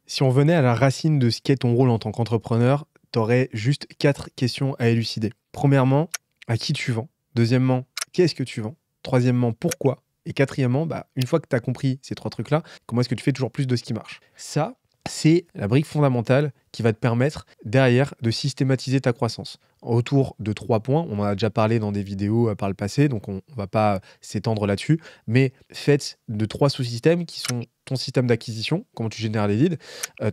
Si on venait à la racine de ce qu'est ton rôle en tant qu'entrepreneur, tu aurais juste 4 questions à élucider. Premièrement, à qui tu vends? Deuxièmement, qu'est-ce que tu vends? Troisièmement, pourquoi? Et quatrièmement, une fois que tu as compris ces 3 trucs-là, comment est-ce que tu fais toujours plus de ce qui marche? Ça, c'est la brique fondamentale qui va te permettre derrière de systématiser ta croissance. Autour de 3 points, on en a déjà parlé dans des vidéos par le passé, donc on ne va pas s'étendre là-dessus, mais faites de 3 sous-systèmes qui sont ton système d'acquisition, comment tu génères les leads,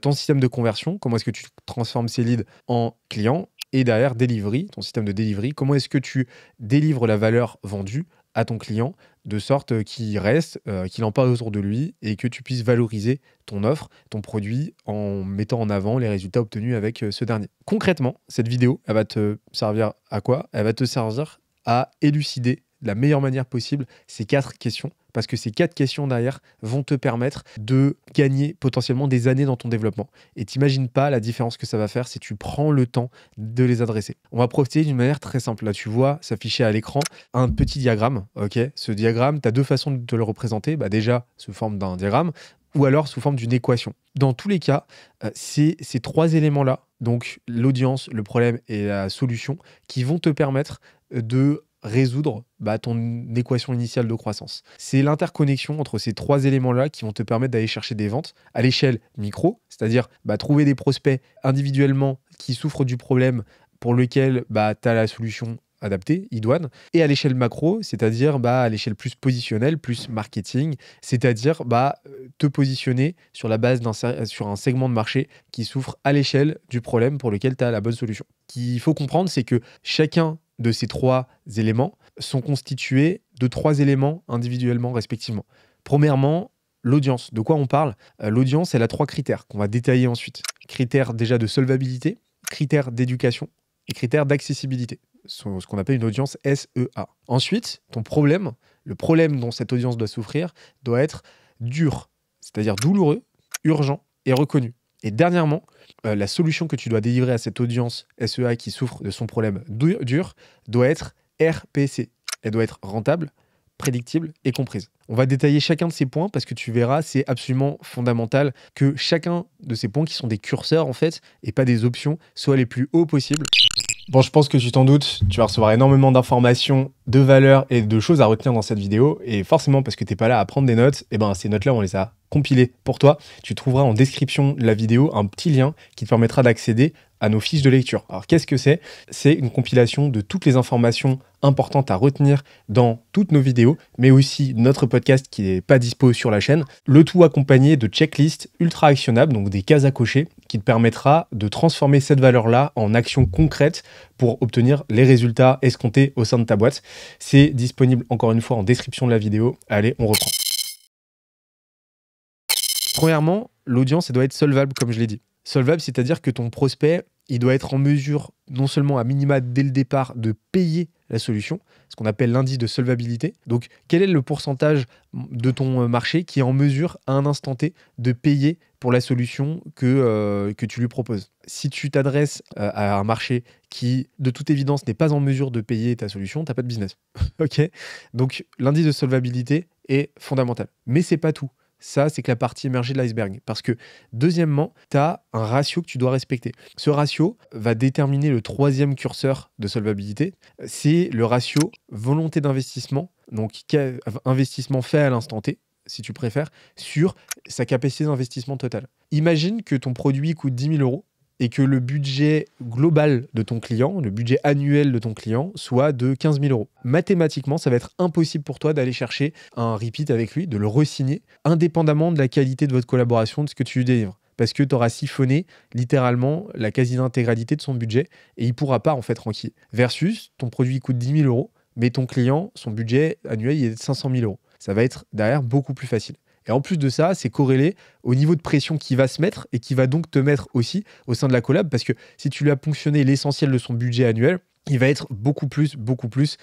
ton système de conversion, comment est-ce que tu transformes ces leads en clients, et derrière delivery, ton système de delivery, comment est-ce que tu délivres la valeur vendue à ton client de sorte qu'il reste, qu'il en parle autour de lui et que tu puisses valoriser ton offre, ton produit en mettant en avant les résultats obtenus avec ce dernier. Concrètement, cette vidéo, elle va te servir à quoi? Elle va te servir à élucider de la meilleure manière possible ces 4 questions, parce que ces 4 questions derrière vont te permettre de gagner potentiellement des années dans ton développement. Et t'imagines pas la différence que ça va faire si tu prends le temps de les adresser. On va procéder d'une manière très simple. Là, tu vois s'afficher à l'écran un petit diagramme. Ok, ce diagramme, tu as 2 façons de te le représenter. Déjà, sous forme d'un diagramme, ou alors sous forme d'une équation. Dans tous les cas, c'est ces 3 éléments-là, donc l'audience, le problème et la solution, qui vont te permettre de résoudre ton équation initiale de croissance. C'est l'interconnexion entre ces 3 éléments-là qui vont te permettre d'aller chercher des ventes à l'échelle micro, c'est-à-dire trouver des prospects individuellement qui souffrent du problème pour lequel tu as la solution adaptée, idoine, et à l'échelle macro, c'est-à-dire à l'échelle plus positionnelle, plus marketing, c'est-à-dire te positionner sur la base sur un segment de marché qui souffre à l'échelle du problème pour lequel tu as la bonne solution. Ce qu'il faut comprendre, c'est que chacun de ces 3 éléments sont constitués de 3 éléments individuellement respectivement. Premièrement, l'audience. De quoi on parle? L'audience, elle a 3 critères qu'on va détailler ensuite. Critères déjà de solvabilité, critères d'éducation et critères d'accessibilité. Ce qu'on appelle une audience SEA. Ensuite, ton problème, le problème dont cette audience doit souffrir, doit être dur, c'est-à-dire douloureux, urgent et reconnu. Et dernièrement, la solution que tu dois délivrer à cette audience SEA qui souffre de son problème dur doit être RPC. Elle doit être rentable, prédictible et comprise. On va détailler chacun de ces points parce que tu verras, c'est absolument fondamental que chacun de ces points qui sont des curseurs en fait et pas des options soient les plus hauts possibles. Bon, je pense que tu t'en doutes, tu vas recevoir énormément d'informations, de valeurs et de choses à retenir dans cette vidéo. Et forcément, parce que tu n'es pas là à prendre des notes, ces notes-là, on les a compilées pour toi. Tu trouveras en description de la vidéo un petit lien qui te permettra d'accéder à nos fiches de lecture. Alors, qu'est-ce que c'est? C'est une compilation de toutes les informations importantes à retenir dans toutes nos vidéos, mais aussi notre podcast qui n'est pas dispo sur la chaîne. Le tout accompagné de checklists ultra actionnables, donc des cases à cocher, qui te permettra de transformer cette valeur-là en action concrète pour obtenir les résultats escomptés au sein de ta boîte. C'est disponible encore une fois en description de la vidéo. Allez, on reprend. Premièrement, l'audience, elle doit être solvable, comme je l'ai dit. Solvable, c'est-à-dire que ton prospect, il doit être en mesure, non seulement à minima dès le départ, de payer la solution, ce qu'on appelle l'indice de solvabilité. Donc, quel est le pourcentage de ton marché qui est en mesure, à un instant T, de payer pour la solution que tu lui proposes? Si tu t'adresses à un marché qui, de toute évidence, n'est pas en mesure de payer ta solution, tu n'as pas de business. Ok. Donc, l'indice de solvabilité est fondamental. Mais c'est pas tout. Ça, c'est que la partie émergée de l'iceberg. Parce que, deuxièmement, tu as un ratio que tu dois respecter. Ce ratio va déterminer le 3e curseur de solvabilité. C'est le ratio volonté d'investissement, donc investissement fait à l'instant T, si tu préfères, sur sa capacité d'investissement totale. Imagine que ton produit coûte 10 000 € et que le budget global de ton client, le budget annuel de ton client, soit de 15 000 €. Mathématiquement, ça va être impossible pour toi d'aller chercher un repeat avec lui, de le re-signer, indépendamment de la qualité de votre collaboration, de ce que tu lui délivres. Parce que tu auras siphonné littéralement la quasi-intégralité de son budget et il ne pourra pas en fait ranquiller. Versus, ton produit coûte 10 000 €, mais ton client, son budget annuel, il est de 500 000 €. Ça va être derrière beaucoup plus facile. Et en plus de ça, c'est corrélé au niveau de pression qui va se mettre et qui va donc te mettre aussi au sein de la collab, parce que si tu lui as ponctionné l'essentiel de son budget annuel, il va être beaucoup plus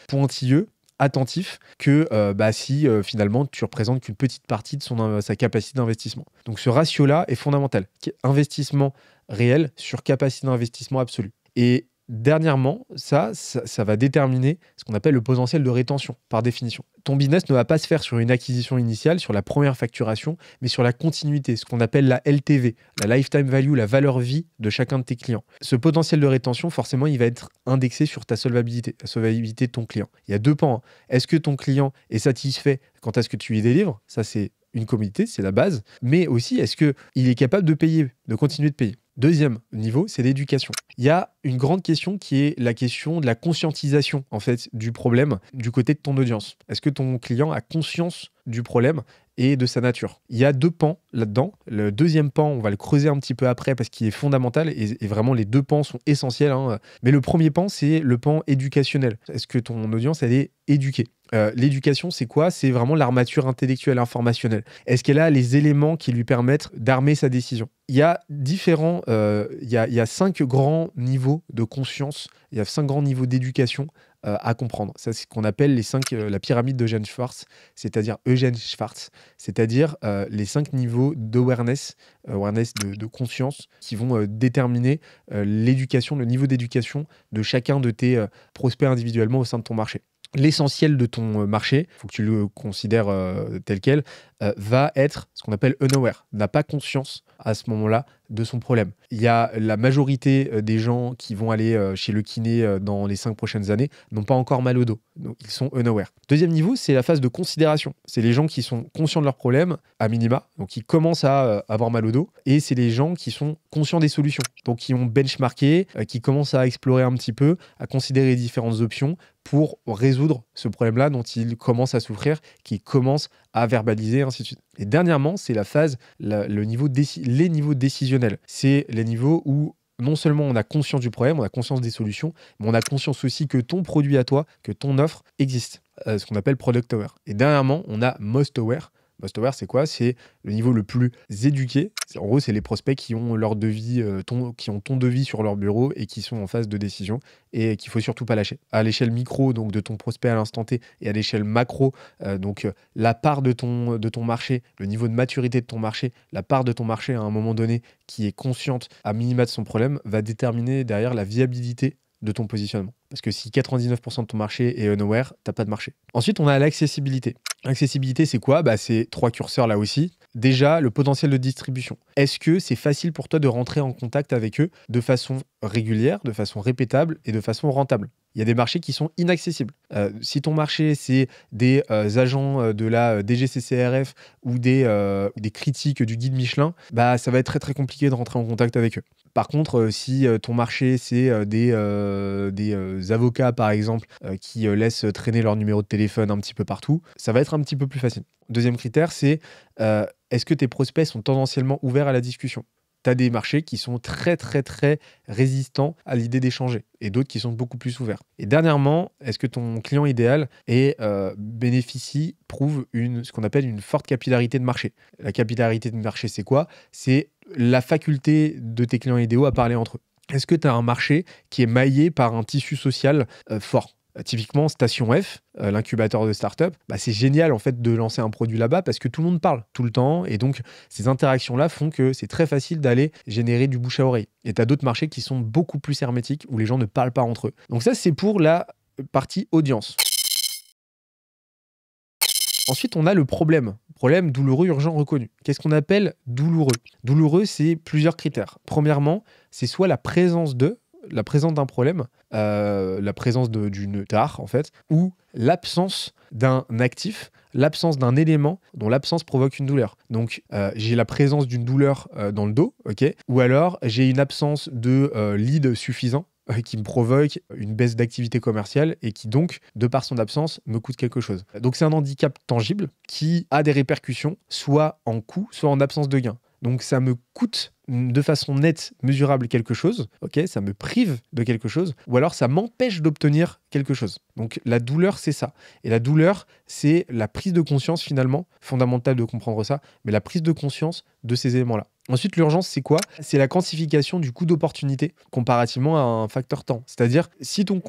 pointilleux, attentif que si finalement tu représentes qu'une petite partie de sa capacité d'investissement. Donc ce ratio-là est fondamental. Investissement réel sur capacité d'investissement absolue. Et Dernièrement, ça va déterminer ce qu'on appelle le potentiel de rétention, par définition. Ton business ne va pas se faire sur une acquisition initiale, sur la première facturation, mais sur la continuité, ce qu'on appelle la LTV, la lifetime value, la valeur vie de chacun de tes clients. Ce potentiel de rétention, forcément, il va être indexé sur ta solvabilité, la solvabilité de ton client. Il y a deux pans, hein. Est-ce que ton client est satisfait quant à ce que tu lui délivres? Ça, c'est une commodité, c'est la base. Mais aussi, est-ce qu'il est capable de payer, de continuer de payer? Deuxième niveau, c'est l'éducation. Il y a une grande question qui est la question de la conscientisation en fait du problème du côté de ton audience. Est-ce que ton client a conscience du problème et de sa nature? Il y a deux pans là-dedans. Le deuxième pan, on va le creuser un petit peu après parce qu'il est fondamental et vraiment les deux pans sont essentiels, hein. Mais le premier pan, c'est le pan éducationnel. Est-ce que ton audience, elle est éduquée? L'éducation, c'est quoi? C'est vraiment l'armature intellectuelle informationnelle. Est-ce qu'elle a les éléments qui lui permettent d'armer sa décision? Il y a différents, il y a 5 grands niveaux de conscience, il y a 5 grands niveaux d'éducation à comprendre. Ça, c'est ce qu'on appelle la pyramide d'Eugène Schwartz, c'est-à-dire les 5 niveaux d'awareness, de conscience, qui vont déterminer l'éducation, le niveau d'éducation de chacun de tes prospects individuellement au sein de ton marché. L'essentiel de ton marché, il faut que tu le considères tel quel, va être ce qu'on appelle unaware, n'a pas conscience à ce moment-là de son problème. Il y a la majorité des gens qui vont aller chez le kiné dans les 5 prochaines années n'ont pas encore mal au dos, donc ils sont unaware. Deuxième niveau, c'est la phase de considération. C'est les gens qui sont conscients de leurs problèmes, à minima, donc qui commencent à avoir mal au dos, et c'est les gens qui sont conscients des solutions, donc qui ont benchmarké, qui commencent à explorer un petit peu, à considérer différentes options pour résoudre ce problème-là dont ils commencent à souffrir, qui commencent à verbaliser, ainsi de suite. Et dernièrement, c'est la phase, les niveaux décisionnels. C'est les niveaux où non seulement on a conscience du problème, on a conscience des solutions, mais on a conscience aussi que ton produit à toi, que ton offre existe. Ce qu'on appelle Product Aware. Et dernièrement, on a Most Aware. Most Aware, c'est quoi? C'est le niveau le plus éduqué. En gros, c'est les prospects qui ont leur devis, qui ont ton devis sur leur bureau et qui sont en phase de décision et qu'il faut surtout pas lâcher. À l'échelle micro, donc de ton prospect à l'instant T, et à l'échelle macro, la part de ton marché, le niveau de maturité de ton marché, la part de ton marché à un moment donné qui est consciente à minima de son problème, va déterminer derrière la viabilité de ton positionnement. Parce que si 99% de ton marché est unaware, t'as pas de marché. Ensuite, on a l'accessibilité. L'accessibilité, c'est quoi? C'est 3 curseurs là aussi. Déjà, le potentiel de distribution. Est-ce que c'est facile pour toi de rentrer en contact avec eux de façon régulière, de façon répétable et de façon rentable? Il y a des marchés qui sont inaccessibles. Si ton marché, c'est des agents de la DGCCRF ou des critiques du guide Michelin, ça va être très très compliqué de rentrer en contact avec eux. Par contre, si ton marché, c'est des avocats, par exemple, qui laissent traîner leur numéro de téléphone un petit peu partout, ça va être un petit peu plus facile. Deuxième critère, c'est est-ce que tes prospects sont tendanciellement ouverts à la discussion? Tu as des marchés qui sont très, très, très résistants à l'idée d'échanger et d'autres qui sont beaucoup plus ouverts. Et dernièrement, est-ce que ton client idéal prouve ce qu'on appelle une forte capillarité de marché? La capillarité de marché, c'est quoi? C'est la faculté de tes clients idéaux à parler entre eux. Est-ce que tu as un marché qui est maillé par un tissu social fort? Typiquement, Station F, l'incubateur de start-up, c'est génial en fait de lancer un produit là-bas parce que tout le monde parle tout le temps et donc ces interactions-là font que c'est très facile d'aller générer du bouche à oreille. Et tu as d'autres marchés qui sont beaucoup plus hermétiques où les gens ne parlent pas entre eux. Donc ça, c'est pour la partie audience. Ensuite, on a le problème. Problème douloureux, urgent, reconnu. Qu'est-ce qu'on appelle douloureux? Douloureux, c'est plusieurs critères. Premièrement, c'est soit la présence d'un problème, la présence d'une tare en fait, ou l'absence d'un actif, l'absence d'un élément dont l'absence provoque une douleur. Donc j'ai la présence d'une douleur dans le dos, ok, ou alors j'ai une absence de lead suffisant qui me provoque une baisse d'activité commerciale et qui donc, de par son absence, me coûte quelque chose. Donc c'est un handicap tangible qui a des répercussions, soit en coût, soit en absence de gain. Donc ça me coûte de façon nette, mesurable quelque chose, ok, ça me prive de quelque chose, ou alors ça m'empêche d'obtenir quelque chose. Donc la douleur, c'est ça. Et la douleur, c'est la prise de conscience finalement, fondamentale de comprendre ça, mais la prise de conscience de ces éléments-là. Ensuite, l'urgence, c'est quoi? C'est la quantification du coût d'opportunité comparativement à un facteur temps. C'est-à-dire, si ton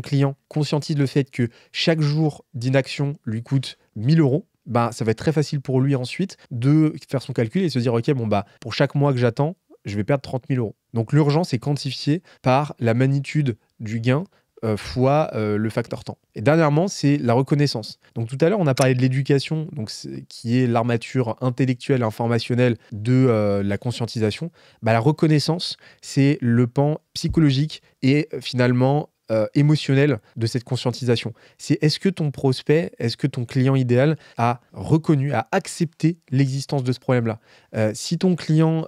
client conscientise le fait que chaque jour d'inaction lui coûte 1000 euros, ça va être très facile pour lui ensuite de faire son calcul et se dire, ok, pour chaque mois que j'attends, je vais perdre 30 000 euros. Donc l'urgence est quantifiée par la magnitude du gain fois le facteur temps. Et dernièrement, c'est la reconnaissance. Donc tout à l'heure, on a parlé de l'éducation, donc qui est l'armature intellectuelle, informationnelle de la conscientisation. Bah, la reconnaissance, c'est le pan psychologique et finalement émotionnel de cette conscientisation. C'est est-ce que ton prospect, est-ce que ton client idéal a reconnu, a accepté l'existence de ce problème-là. Si ton client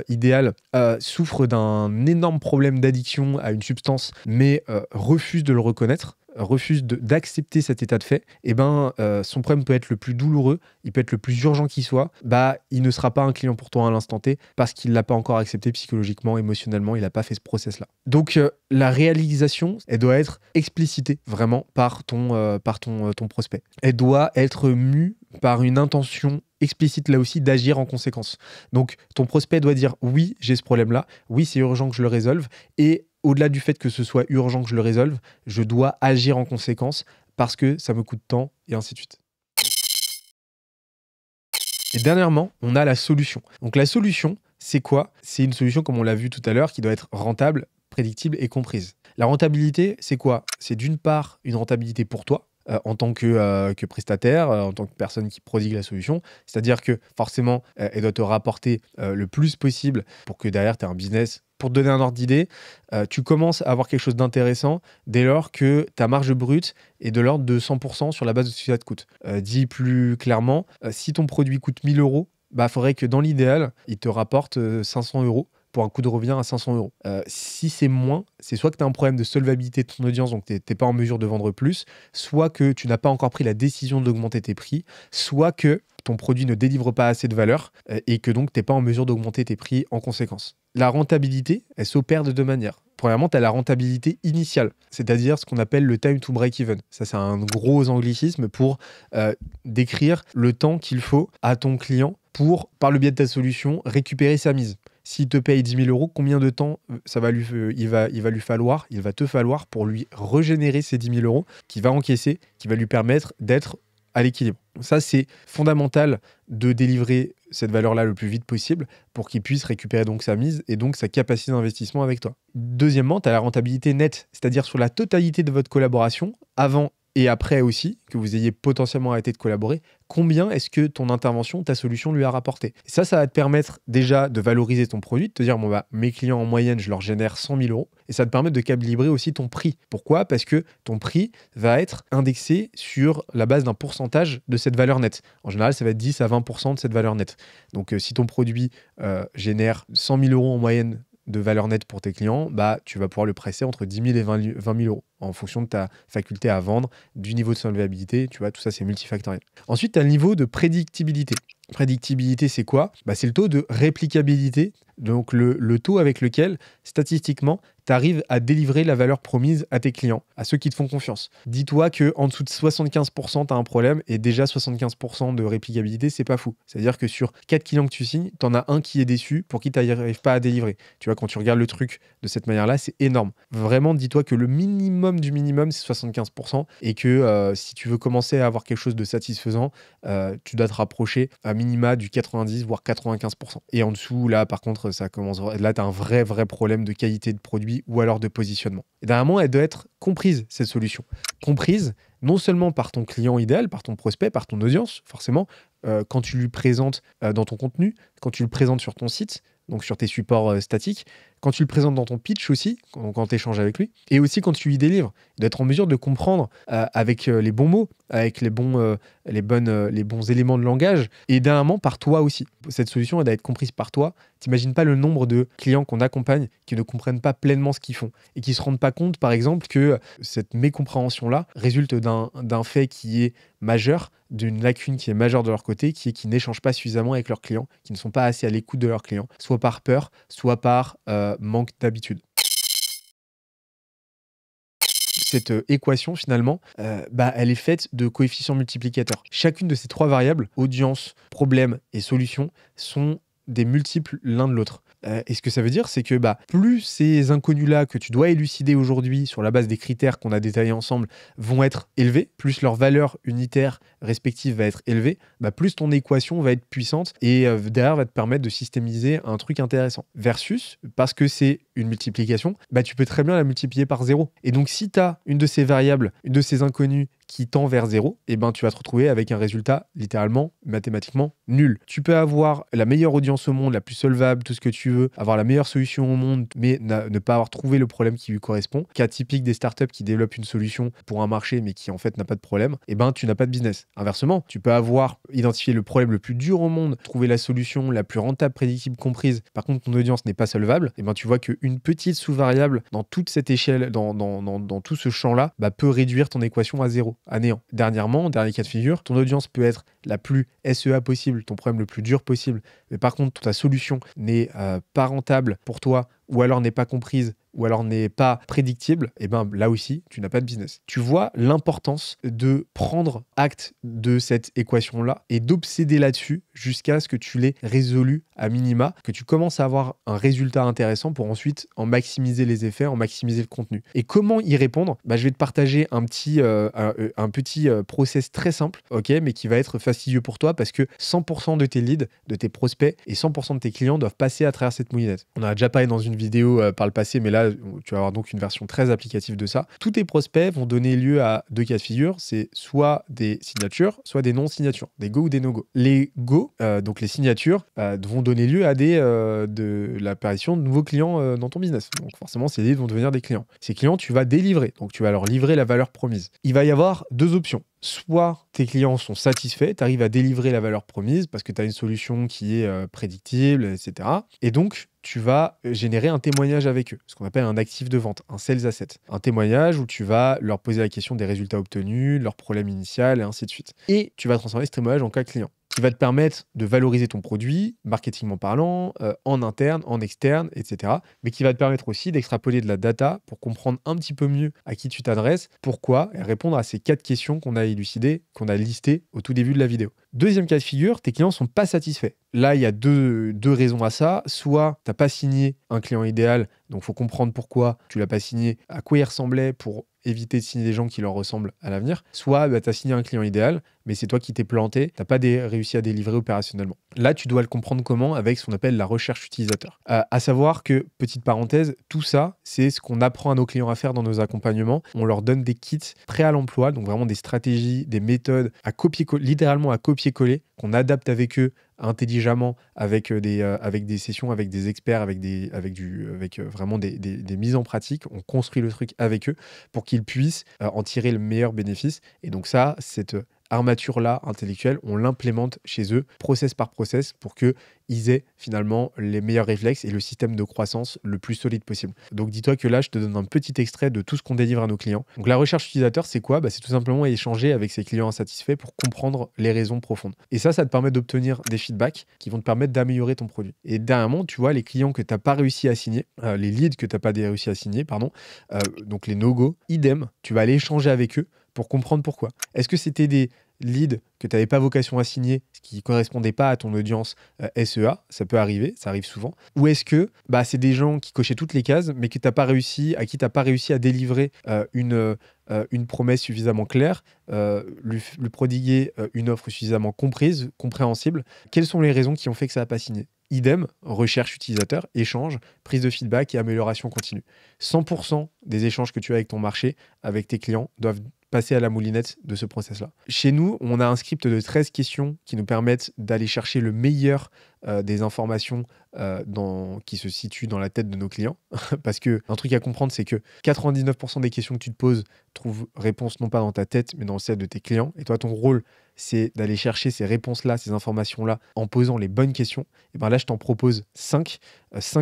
idéal souffre d'un énorme problème d'addiction à une substance, mais refuse de le reconnaître, refuse d'accepter cet état de fait, et ben son problème peut être le plus douloureux, il peut être le plus urgent qui soit, bah il ne sera pas un client pour toi à l'instant T parce qu'il l'a pas encore accepté psychologiquement, émotionnellement, il n'a pas fait ce process là. Donc la réalisation, elle doit être explicitée vraiment par ton prospect. Elle doit être mue par une intention explicite là aussi d'agir en conséquence. Donc ton prospect doit dire oui, j'ai ce problème là, oui c'est urgent que je le résolve, et au-delà du fait que ce soit urgent que je le résolve, je dois agir en conséquence parce que ça me coûte temps et ainsi de suite. Et dernièrement, on a la solution. Donc la solution, c'est quoi? C'est une solution, comme on l'a vu tout à l'heure, qui doit être rentable, prédictible et comprise. La rentabilité, c'est quoi? C'est d'une part une rentabilité pour toi, en tant que prestataire, en tant que personne qui prodigue la solution. C'est-à-dire que forcément, elle doit te rapporter le plus possible pour que derrière, tu aies un business. Pour te donner un ordre d'idée, tu commences à avoir quelque chose d'intéressant dès lors que ta marge brute est de l'ordre de 100% sur la base de ce que ça te coûte. Dit plus clairement, si ton produit coûte 1 000 euros, bah, faudrait que dans l'idéal, il te rapporte 500 euros pour un coût de revient à 500 euros. Si c'est moins, c'est soit que tu as un problème de solvabilité de ton audience, donc tu n'es pas en mesure de vendre plus, soit que tu n'as pas encore pris la décision d'augmenter tes prix, soit que ton produit ne délivre pas assez de valeur et que donc tu n'es pas en mesure d'augmenter tes prix en conséquence. La rentabilité, elle s'opère de deux manières. Premièrement, tu as la rentabilité initiale, c'est-à-dire ce qu'on appelle le time to break even. Ça, c'est un gros anglicisme pour décrire le temps qu'il faut à ton client pour, par le biais de ta solution, récupérer sa mise. S'il te paye 10 000 euros, combien de temps il va te falloir pour lui régénérer ces 10 000 euros qu'il va encaisser, qui va lui permettre d'être à l'équilibre. Ça, c'est fondamental de délivrer cette valeur-là le plus vite possible pour qu'il puisse récupérer donc sa mise et donc sa capacité d'investissement avec toi. Deuxièmement, tu as la rentabilité nette, c'est-à-dire sur la totalité de votre collaboration, avant et après aussi, que vous ayez potentiellement arrêté de collaborer, combien est-ce que ton intervention, ta solution lui a rapporté. Ça va te permettre déjà de valoriser ton produit, de te dire, bon, bah, mes clients en moyenne, je leur génère 100 000 euros. Et ça te permet de calibrer aussi ton prix. Pourquoi? Parce que ton prix va être indexé sur la base d'un pourcentage de cette valeur nette. En général, ça va être 10 à 20% de cette valeur nette. Donc, si ton produit génère 100 000 euros en moyenne de valeur nette pour tes clients, bah, tu vas pouvoir le presser entre 10 000 et 20 000 euros en fonction de ta faculté à vendre, du niveau de solvabilité, tu vois, tout ça c'est multifactoriel. Ensuite, tu as le niveau de prédictibilité. Prédictibilité, c'est quoi? Bah, c'est le taux de réplicabilité, donc le taux avec lequel, statistiquement, tu arrives à délivrer la valeur promise à tes clients, à ceux qui te font confiance. Dis-toi qu'en dessous de 75%, tu as un problème, et déjà 75% de réplicabilité, c'est pas fou. C'est-à-dire que sur 4 clients que tu signes, tu en as un qui est déçu pour qui tu n'arrives pas à délivrer. Tu vois, quand tu regardes le truc de cette manière-là, c'est énorme. Vraiment, dis-toi que le minimum du minimum, c'est 75%, et que si tu veux commencer à avoir quelque chose de satisfaisant, tu dois te rapprocher à minima du 90 voire 95%. Et en dessous, là par contre, ça commence. Là, tu as un vrai problème de qualité de produit ou alors de positionnement. Et dernièrement, elle doit être comprise, cette solution. Comprise non seulement par ton client idéal, par ton prospect, par ton audience, forcément, quand tu lui présentes dans ton contenu, quand tu le présentes sur ton site, donc sur tes supports statiques, quand tu le présentes dans ton pitch aussi, quand tu échanges avec lui, et aussi quand tu lui délivres, d'être en mesure de comprendre avec les bons mots, avec les bons éléments de langage, et dernièrement par toi aussi. Cette solution, elle doit être comprise par toi. T'imagines pas le nombre de clients qu'on accompagne qui ne comprennent pas pleinement ce qu'ils font et qui se rendent pas compte, par exemple, que cette mécompréhension-là résulte d'un fait qui est majeur, d'une lacune qui est majeure de leur côté, qui est qu'ils n'échangent pas suffisamment avec leurs clients, qui ne sont pas assez à l'écoute de leurs clients, soit par peur, soit par manque d'habitude. Cette équation, finalement, elle est faite de coefficients multiplicateurs. Chacune de ces trois variables, audience, problème et solution, sont des multiples l'un de l'autre. Et ce que ça veut dire, c'est que plus ces inconnus-là que tu dois élucider aujourd'hui sur la base des critères qu'on a détaillés ensemble vont être élevés, plus leur valeur unitaire respective va être élevée, plus ton équation va être puissante et derrière va te permettre de systémiser un truc intéressant. Versus, parce que c'est une multiplication, tu peux très bien la multiplier par 0. Et donc si tu as une de ces variables, une de ces inconnus qui tend vers 0, tu vas te retrouver avec un résultat littéralement, mathématiquement nul. Tu peux avoir la meilleure audience au monde, la plus solvable, tout ce que tu veux, avoir la meilleure solution au monde, mais ne pas avoir trouvé le problème qui lui correspond. Cas typique des startups qui développent une solution pour un marché, mais qui en fait n'a pas de problème, tu n'as pas de business. Inversement, tu peux avoir identifié le problème le plus dur au monde, trouver la solution la plus rentable, prédictible, comprise. Par contre, ton audience n'est pas solvable, tu vois qu'une petite sous-variable dans toute cette échelle, dans tout ce champ-là, peut réduire ton équation à 0. À néant. Dernier cas de figure, ton audience peut être la plus SEA possible, ton problème le plus dur possible, mais par contre ta solution n'est pas rentable pour toi, ou alors n'est pas comprise, ou alors n'est pas prédictible, là aussi, tu n'as pas de business. Tu vois l'importance de prendre acte de cette équation-là et d'obséder là-dessus jusqu'à ce que tu l'aies résolu à minima, que tu commences à avoir un résultat intéressant pour ensuite en maximiser les effets, en maximiser le contenu. Et comment y répondre ? Je vais te partager un petit process très simple, mais qui va être fastidieux pour toi parce que 100% de tes leads, de tes prospects et 100% de tes clients doivent passer à travers cette moulinette. On a déjà parlé dans une vidéo par le passé, mais là, tu vas avoir donc une version très applicative de ça. Tous tes prospects vont donner lieu à deux cas de figure, c'est soit des signatures, soit des non-signatures, des go ou des no-go. Les go, donc les signatures, vont donner lieu à de l'apparition de nouveaux clients dans ton business. Donc forcément, ces leads vont devenir des clients. Ces clients, tu vas délivrer, donc tu vas leur livrer la valeur promise. Il va y avoir deux options. Soit tes clients sont satisfaits, tu arrives à délivrer la valeur promise parce que tu as une solution qui est prédictible, etc. Et donc, tu vas générer un témoignage avec eux, ce qu'on appelle un actif de vente, un sales asset. Un témoignage où tu vas leur poser la question des résultats obtenus, leur problème initial et ainsi de suite. Et tu vas transformer ce témoignage en cas client, qui va te permettre de valoriser ton produit, marketingment parlant, en interne, en externe, etc. Mais qui va te permettre aussi d'extrapoler de la data pour comprendre un petit peu mieux à qui tu t'adresses, pourquoi, et répondre à ces 4 questions qu'on a élucidées, qu'on a listées au tout début de la vidéo. Deuxième cas de figure, tes clients ne sont pas satisfaits. Là, il y a deux raisons à ça. Soit tu n'as pas signé un client idéal, donc il faut comprendre pourquoi tu ne l'as pas signé, à quoi il ressemblait pour éviter de signer des gens qui leur ressemblent à l'avenir. Soit tu as signé un client idéal, mais c'est toi qui t'es planté, tu n'as pas réussi à délivrer opérationnellement. Là, tu dois le comprendre comment ? Avec ce qu'on appelle la recherche utilisateur. À savoir que, petite parenthèse, tout ça, c'est ce qu'on apprend à nos clients à faire dans nos accompagnements. On leur donne des kits prêts à l'emploi, donc vraiment des stratégies, des méthodes à copier-coller, littéralement à copier-coller, qu'on adapte avec eux intelligemment, avec des sessions, avec des experts, avec vraiment des mises en pratique. On construit le truc avec eux pour qu'ils puissent en tirer le meilleur bénéfice. Et donc ça, cette armature-là intellectuelle, on l'implémente chez eux, process par process, pour qu'ils aient finalement les meilleurs réflexes et le système de croissance le plus solide possible. Donc dis-toi que là, je te donne un petit extrait de tout ce qu'on délivre à nos clients. Donc la recherche utilisateur, c'est quoi ? C'est tout simplement échanger avec ces clients insatisfaits pour comprendre les raisons profondes. Et ça te permet d'obtenir des feedbacks qui vont te permettre d'améliorer ton produit. Et dernièrement, tu vois, les clients que tu n'as pas réussi à signer, les leads que tu n'as pas réussi à signer, donc les no-go, idem, tu vas aller échanger avec eux pour comprendre pourquoi. Est-ce que c'était des leads que tu n'avais pas vocation à signer, ce qui ne correspondait pas à ton audience SEA, ça peut arriver, ça arrive souvent. Ou est-ce que c'est des gens qui cochaient toutes les cases, mais à qui tu n'as pas réussi à délivrer une promesse suffisamment claire, lui prodiguer une offre suffisamment comprise, compréhensible. Quelles sont les raisons qui ont fait que ça n'a pas signé ? Idem, recherche utilisateur, échange, prise de feedback et amélioration continue. 100% des échanges que tu as avec ton marché, avec tes clients, doivent passer à la moulinette de ce process-là. Chez nous, on a un script de 13 questions qui nous permettent d'aller chercher le meilleur des informations qui se situent dans la tête de nos clients. Parce que un truc à comprendre, c'est que 99% des questions que tu te poses trouvent réponse non pas dans ta tête, mais dans celle de tes clients. Et toi, ton rôle, c'est d'aller chercher ces réponses-là, ces informations-là, en posant les bonnes questions. Et bien là, je t'en propose 5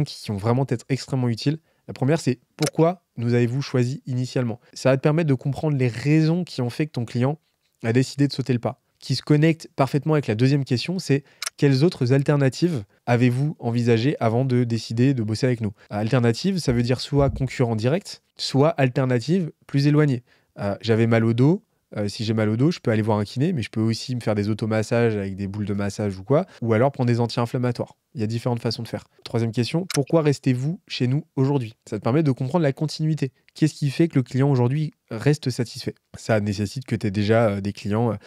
qui vont vraiment être extrêmement utiles. La première, c'est pourquoi nous avez-vous choisi initialement ? Ça va te permettre de comprendre les raisons qui ont fait que ton client a décidé de sauter le pas. Qui se connecte parfaitement avec la deuxième question, c'est quelles autres alternatives avez-vous envisagées avant de décider de bosser avec nous ? Alternative, ça veut dire soit concurrent direct, soit alternative plus éloignée. J'avais mal au dos, Si j'ai mal au dos, je peux aller voir un kiné, mais je peux aussi me faire des automassages avec des boules de massage ou quoi, ou alors prendre des anti-inflammatoires. Il y a différentes façons de faire. Troisième question, pourquoi restez-vous chez nous aujourd'hui? Ça te permet de comprendre la continuité. Qu'est-ce qui fait que le client aujourd'hui reste satisfait? Ça nécessite que tu aies déjà des clients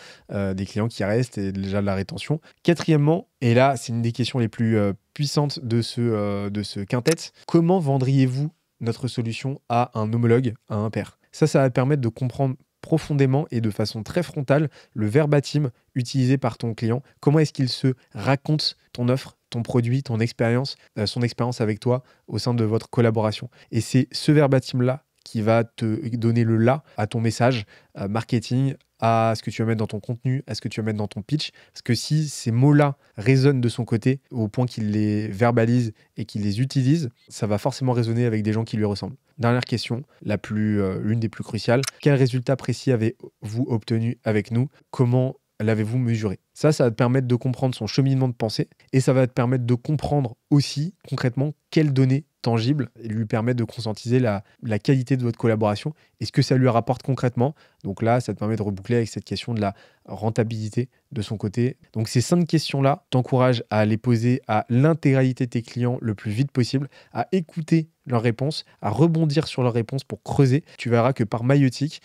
qui restent et déjà de la rétention. Quatrièmement, et là c'est une des questions les plus puissantes de ce quintet, comment vendriez-vous notre solution à un homologue, à un pair? Ça va te permettre de comprendre profondément et de façon très frontale le verbatim utilisé par ton client. Comment est-ce qu'il se raconte ton offre, ton produit, ton expérience, son expérience avec toi au sein de votre collaboration. Et c'est ce verbatim-là qui va te donner le là à ton message marketing, à ce que tu vas mettre dans ton contenu, à ce que tu vas mettre dans ton pitch. Parce que si ces mots-là résonnent de son côté au point qu'il les verbalise et qu'il les utilise, ça va forcément résonner avec des gens qui lui ressemblent. Dernière question, l'une des plus cruciales. Quel résultat précis avez-vous obtenu avec nous? Comment l'avez-vous mesuré? Ça va te permettre de comprendre son cheminement de pensée et ça va te permettre de comprendre aussi concrètement quelles données tangibles lui permettent de conscientiser la qualité de votre collaboration et ce que ça lui rapporte concrètement. Donc là, ça te permet de reboucler avec cette question de la rentabilité de son côté. Donc ces 5 questions-là, t'encourage à les poser à l'intégralité de tes clients le plus vite possible, à écouter leurs réponses, à rebondir sur leurs réponses pour creuser. Tu verras que par maïeutique,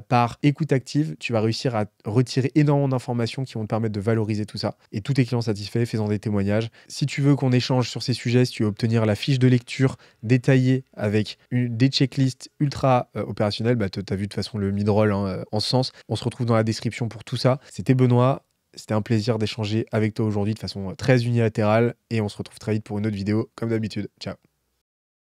par écoute active, tu vas réussir à retirer énormément d'informations qui vont te permettre de valoriser tout ça. Et tous tes clients satisfaits, fais-en des témoignages. Si tu veux qu'on échange sur ces sujets, si tu veux obtenir la fiche de lecture détaillée avec des checklists ultra opérationnelles, tu as vu de toute façon le mid-roll en ce sens. On se retrouve dans la description pour tout ça. C'était Benoît. C'était un plaisir d'échanger avec toi aujourd'hui de façon très unilatérale et on se retrouve très vite pour une autre vidéo comme d'habitude. Ciao.